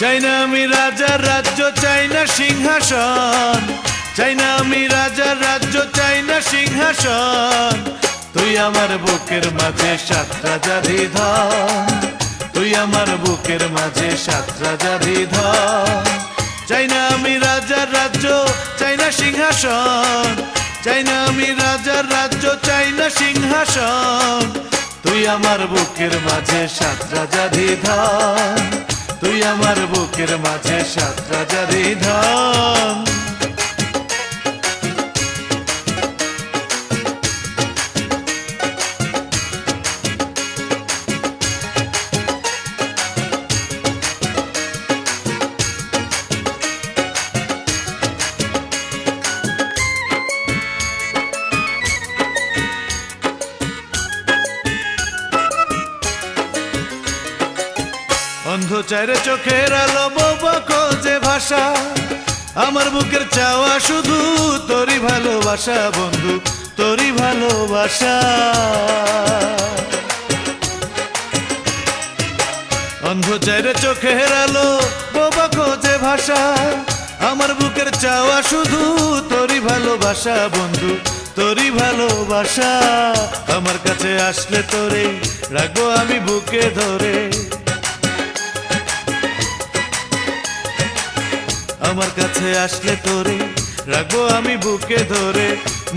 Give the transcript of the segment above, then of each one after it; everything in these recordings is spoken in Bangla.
চাই না আমি রাজার রাজ্য, চাই না সিংহাসন, চাই না আমি রাজার রাজ্য, চাই না সিংহাসন। তুই আমার বুকের মাঝে সাত রাজারই ধন, তুই আমার বুকের মাঝে সাত রাজারই ধন। চাই না আমি রাজার রাজ্য, চাই না সিংহাসন, চাই না আমি রাজার রাজ্য, চাই না সিংহাসন। তুই আমার বুকের মাঝে সাত রাজারই ধন, তুই আমার বুকের মাঝে সাত রাজারই ধন। অন্ধ চাইরে চোখের আলো, বোবা খোঁজে ভাষা, আমার বুকের চাওয়া শুধু তোরই ভালোবাসা বন্ধু, তোরই ভালোবাসা। অন্ধ চাইরে চোখের আলো, বোবা খোঁজে ভাষা, আমার বুকের চাওয়া শুধু তোরই ভালোবাসা বন্ধু, তোরই ভালোবাসা। আমার কাছে আসলে তোরে রাখবো আমি বুকে ধরে, আমার কাছে আসলে তোরে রাখবো আমি বুকে ধরে।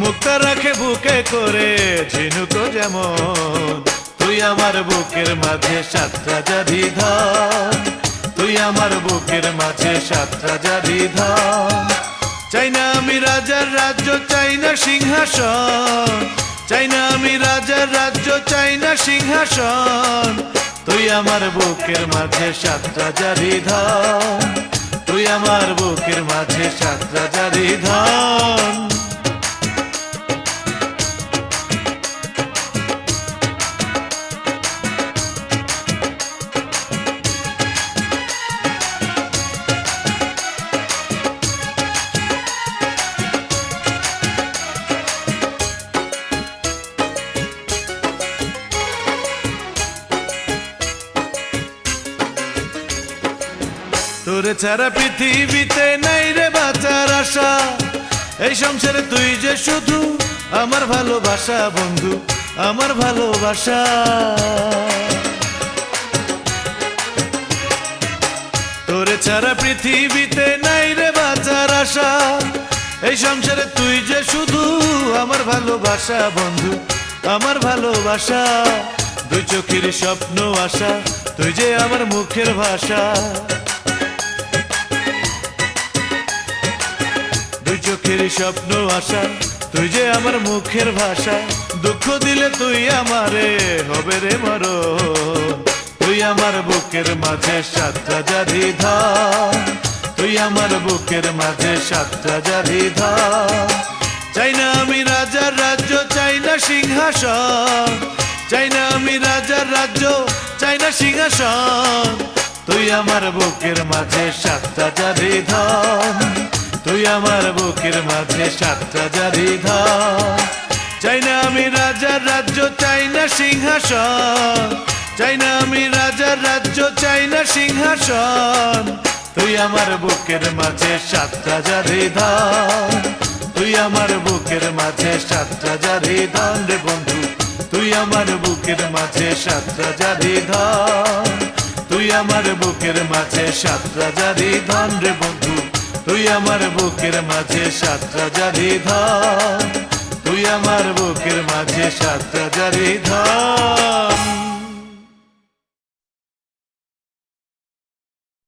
মুক্তা রাখে বুকে করে ঝিনুক যেমন, তুই আমার বুকের মাঝে সাত রাজারই ধন, তুই আমার বুকের মাঝে সাত রাজারই ধন। চাই না আমি রাজার রাজ্য, চাই না সিংহাসন, চাই না আমি রাজার রাজ্য, চাই না সিংহাসন। তুই আমার বুকের মাঝে সাত রাজারই ধন, তুই আমার বুকের মাঝে সাত রাজারই ধন। তোরে ছাড়া পৃথিবীতে নাই রে বাঁচার আশা, এই সংসারে তুই যে শুধু আমার ভালোবাসা বন্ধু, আমার ভালোবাসা। তোরে ছাড়া পৃথিবীতে নাই রে বাঁচার আশা, এই সংসারে তুই যে শুধু আমার ভালোবাসা বন্ধু, আমার ভালোবাসা। দুই চোখের স্বপ্ন আশা, তুই যে আমার মুখের ভাষা, চোখের স্বপ্ন আশা, তুই যে আমার মুখের ভাষা। দুঃখ দিলে তুই আমারে হবে রে মরণ, তুই আমার বুকের মাঝে সাত রাজারই ধন, তুই আমার বুকের মাঝে সাত রাজারই ধন। চাই না আমি রাজার রাজ্য, চাই না সিংহাসন, চাই না আমি রাজার রাজ্য, চাই না সিংহাসন। তুই আমার বুকের মাঝে সাত রাজারই ধন, তুই আমার বুকের মাঝে সাত রাজারই ধন। চাই না আমি রাজার রাজ্য, চাই না সিংহাসন, চাই না আমি রাজার রাজ্য, চাই না সিংহাসন। তুই আমার বুকের মাঝে সাত রাজারই ধন, তুই আমার বুকের মাঝে সাত রাজারই ধন রে বন্ধু, তুই আমার বুকের মাঝে সাত রাজারই ধন, তুই আমার বুকের মাঝে সাত রাজারই ধন রে বন্ধু, তুই আমার বুকের মাঝে সাত রাজারই ধন, তুই আমার বুকের মাঝে সাত রাজারই ধন।